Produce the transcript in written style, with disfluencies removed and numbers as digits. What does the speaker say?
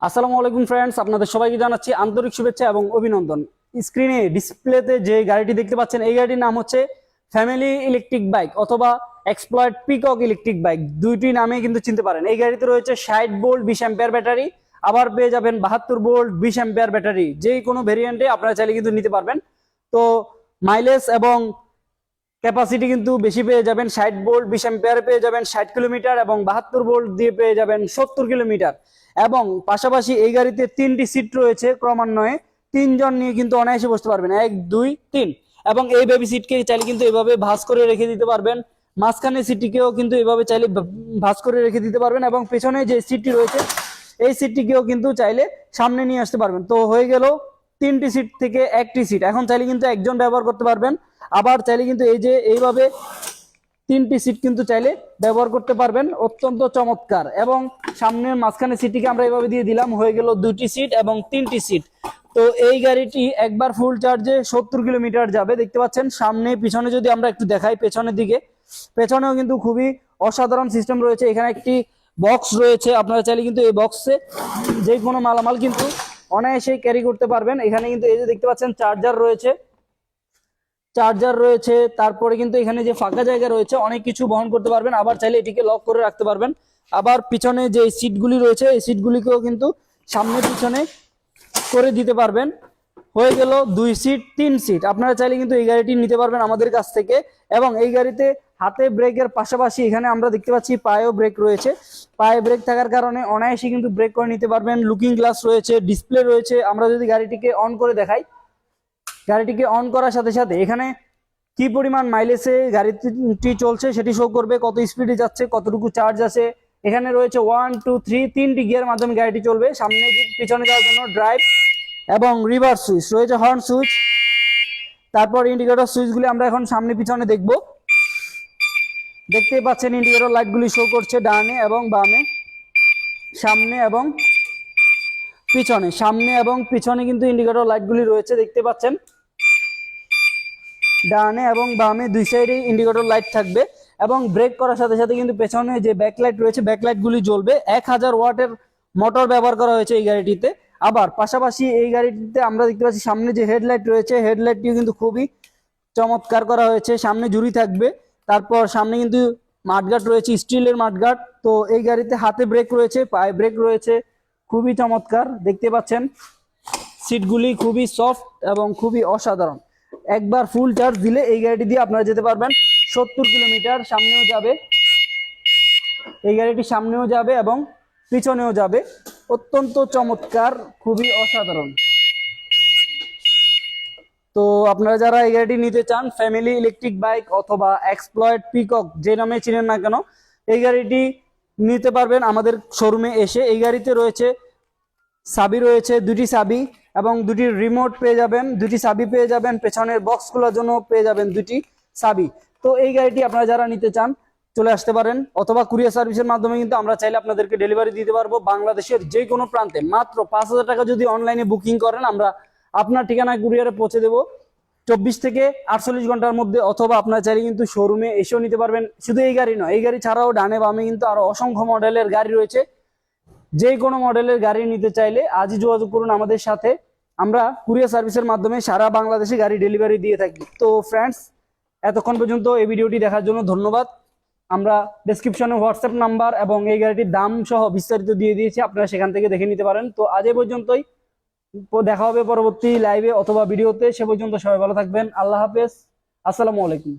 আসসালামু আলাইকুম ফ্রেন্ডস, আপনাদের সবাইকে জানাচ্ছি আন্তরিক শুভেচ্ছা এবং অভিনন্দন। স্ক্রিনে ডিসপ্লেতে যে গাড়িটি দেখতে পাচ্ছেন এই গাড়িটির নাম হচ্ছে ফ্যামিলি ইলেকট্রিক বাইক অথবা এক্সপ্লয়েড পিকক ইলেকট্রিক বাইক, দুইটি নামে কিন্তু চিনতে পারেন। এই গাড়িতে রয়েছে 60 ভোল্ট 20 অ্যাম্পিয়ার ব্যাটারি, আবার পেয়ে যাবেন 72 ভোল্ট 20 অ্যাম্পিয়ার ব্যাটারি। যে কোনো ভেরিয়েন্টে আপনারা চাইলে কিন্তু নিতে পারবেন। তো মাইলেজ এবং ক্যাপাসিটি কিন্তু বেশি পেয়ে যাবেন। 60 ভোল্ট 20 অ্যাম্পিয়ারে পেয়ে যাবেন 60 কিলোমিটার এবং 72 ভোল্ট দিয়ে পেয়ে যাবেন 70 কিলোমিটার। এবং পাশাপাশি এই গাড়িতে 3টি সিট রয়েছে, ক্রমান্বয়ে 3 জন নিয়ে কিন্তু অনায়াসে বসতে পারবেন, 1 2 3। এবং এই বেবি সিটকে চাইলে কিন্তু এভাবে ভাঁজ করে রেখে দিতে পারবেন, মাঝখানে সিটটিকেও কিন্তু এভাবে চাইলে ভাঁজ করে রেখে দিতে পারবেন, এবং পেছনে যে সিটটি রয়েছে এই সিটটিকেও কিন্তু চাইলে সামনে নিয়ে আসতে পারবেন। তো হয়ে গেল 3টি সিট থেকে 1টি সিট। এখন চাইলে কিন্তু একজন ব্যবহার করতে পারবেন, আবার চাইলে কিন্তু এই যে এইভাবে 3টি সিট কিন্তু চাইলে ব্যবহার করতে পারবেন। অত্যন্ত চমৎকার। এবং সামনের মাঝখানে সিটটিকে আমরা এইভাবে দিয়ে দিলাম, হয়ে গেল 2টি সিট এবং 3টি সিট। তো এই গাড়িটি একবার ফুল চার্জে 70 কিলোমিটার যাবে। দেখতে পাচ্ছেন সামনে পিছনে যদি আমরা একটু দেখাই, পেছনের দিকে পেছনেও কিন্তু খুবই অসাধারণ সিস্টেম রয়েছে। এখানে একটি বক্স রয়েছে, আপনারা চাইলে কিন্তু এই বক্সে যে কোনো মালামাল কিন্তু অনায়াসে ক্যারি করতে পারবেন। এখানে কিন্তু এই যে দেখতে পাচ্ছেন চার্জার রয়েছে, তারপরে কিন্তু এখানে যে ফাঁকা জায়গা রয়েছে অনেক কিছু বহন করতে পারবেন। আবার চাইলে এটিকে লক করে রাখতে পারবেন। আবার পিছনে যে সিটগুলি রয়েছে এই সিটগুলিকেও কিন্তু সামনে পিছনে করে দিতে পারবেন। হয়ে গেল 2 সিট 3 সিট। আপনারা চাইলে কিন্তু এই গাড়িটি নিতে পারবেন আমাদের কাছ থেকে। এবং এই গাড়িতে হাতে ব্রেকের পাশাপাশি এখানে আমরা দেখতে পাচ্ছি পায়েও ব্রেক রয়েছে। পায়ে ব্রেক থাকার কারণে অনায়াসে কিন্তু ব্রেক করে নিতে পারবেন। লুকিং গ্লাস রয়েছে, ডিসপ্লে রয়েছে। আমরা যদি গাড়িটিকে অন করে দেখাই, গাড়িটিকে অন করার সাথে সাথে এখানে কি পরিমাণ মাইলেজে গাড়িটি চলছে সেটি শো করবে, কত স্পিডে যাচ্ছে, কতটুকু চার্জ আছে। এখানে রয়েছে 1 2 3 3টি গিয়ার মাধ্যমে গাড়িটি চলবে, সামনে পিছনে যাওয়ার জন্য ড্রাইভ এবং রিভার্স সুইচ রয়েছে, হর্ন সুইচ, তারপর ইন্ডিকেটর সুইচগুলি আমরা এখন সামনে পিছনে দেখব। দেখতেই পাচ্ছেন ইন্ডিকেটর লাইটগুলি শো করছে ডানে এবং বামে, সামনে এবং পিছনে কিন্তু ইন্ডিকেটর লাইটগুলি রয়েছে। দেখতে পাচ্ছেন ডানে এবং বামে দুই সাইডে ইন্ডিকেটর লাইট থাকবে। এবং ব্রেক করার সাথে সাথে কিন্তু পেছনে যে ব্যাকলাইট রয়েছে ব্যাকলাইটগুলি জ্বলবে। 1000 ওয়াটের মোটর ব্যবহার করা হয়েছে এই গাড়িটিতে। আবার পাশাপাশি এই গাড়িটিতে আমরা দেখতে পাচ্ছি সামনে যে হেডলাইট রয়েছে হেডলাইটটিও কিন্তু খুবই চমৎকার করা হয়েছে, সামনে জুড়ি থাকবে। তারপর সামনে কিন্তু মাঠগার্ড রয়েছে, স্টিলের মাঠগার্ড। তো এই গাড়িতে হাতে ব্রেক রয়েছে, পায়ে ব্রেক রয়েছে, খুবই চমৎকার। দেখতে পাচ্ছেন সিটগুলি খুবই সফট এবং খুবই অসাধারণ। একবার ফুল চার্জ দিলে এই গাড়িটি দিয়ে আপনারা যেতে পারবেন 70 কিলোমিটার। সামনেও যাবে, এই গাড়িটি সামনেও যাবে এবং পিছনেও যাবে। অত্যন্ত চমৎকার, খুবই অসাধারণ। তো আপনারা যারা এই গাড়িটি নিতে চান, ফ্যামিলি ইলেকট্রিক বাইক অথবা এক্সপ্লয়েড পিকক যে নামে চিনেন না কেন, এই গাড়িটি নিতে পারবেন আমাদের শোরুমে এসে। এই গাড়িতে রয়েছে চাবি রয়েছে, 2টি চাবি এবং 2টি রিমোট পেয়ে যাবেন, 2টি চাবি পেয়ে যাবেন। পেছনের বক্স খোলার জন্য পেয়ে যাবেন 2টি চাবি। তো এই গাড়িটি আপনারা যারা নিতে চান চলে আসতে পারেন, অথবা কুরিয়ার সার্ভিসের মাধ্যমে কিন্তু আমরা চাইলে আপনাদেরকে ডেলিভারি দিতে পারবো বাংলাদেশের যে কোনো প্রান্তে। মাত্র 5000 টাকা যদি অনলাইনে বুকিং করেন, আমরা আপনার ঠিকানায় কুরিয়ারে পৌঁছে দেবো 24 থেকে 48 ঘন্টার মধ্যে। অথবা আপনারা চাইলে কিন্তু শোরুমে এসেও নিতে পারবেন। শুধু এই গাড়ি নয়, এই গাড়ি ছাড়াও ডানে বামে কিন্তু আরো অসংখ্য মডেলের গাড়ি রয়েছে। যে কোনো মডেলের গাড়ি নিতে চাইলে আজই যোগাযোগ করুন আমাদের সাথে। আমরা কুরিয়ার সার্ভিসের মাধ্যমে সারা বাংলাদেশে গাড়ি ডেলিভারি দিয়ে থাকি। তো ফ্রেন্ডস, এতক্ষণ পর্যন্ত এই ভিডিওটি দেখার জন্য ধন্যবাদ। আমরা ডেসক্রিপশনে হোয়াটসঅ্যাপ নাম্বার এবং এই গাড়িটির দাম সহ বিস্তারিত দিয়ে দিয়েছি, আপনারা সেখান থেকে দেখে নিতে পারেন। তো আজ এই পর্যন্তই, দেখা হবে পরবর্তী লাইভে অথবা ভিডিওতে। সে পর্যন্ত সবাই ভালো থাকবেন। আল্লাহ হাফেজ, আসসালামু আলাইকুম।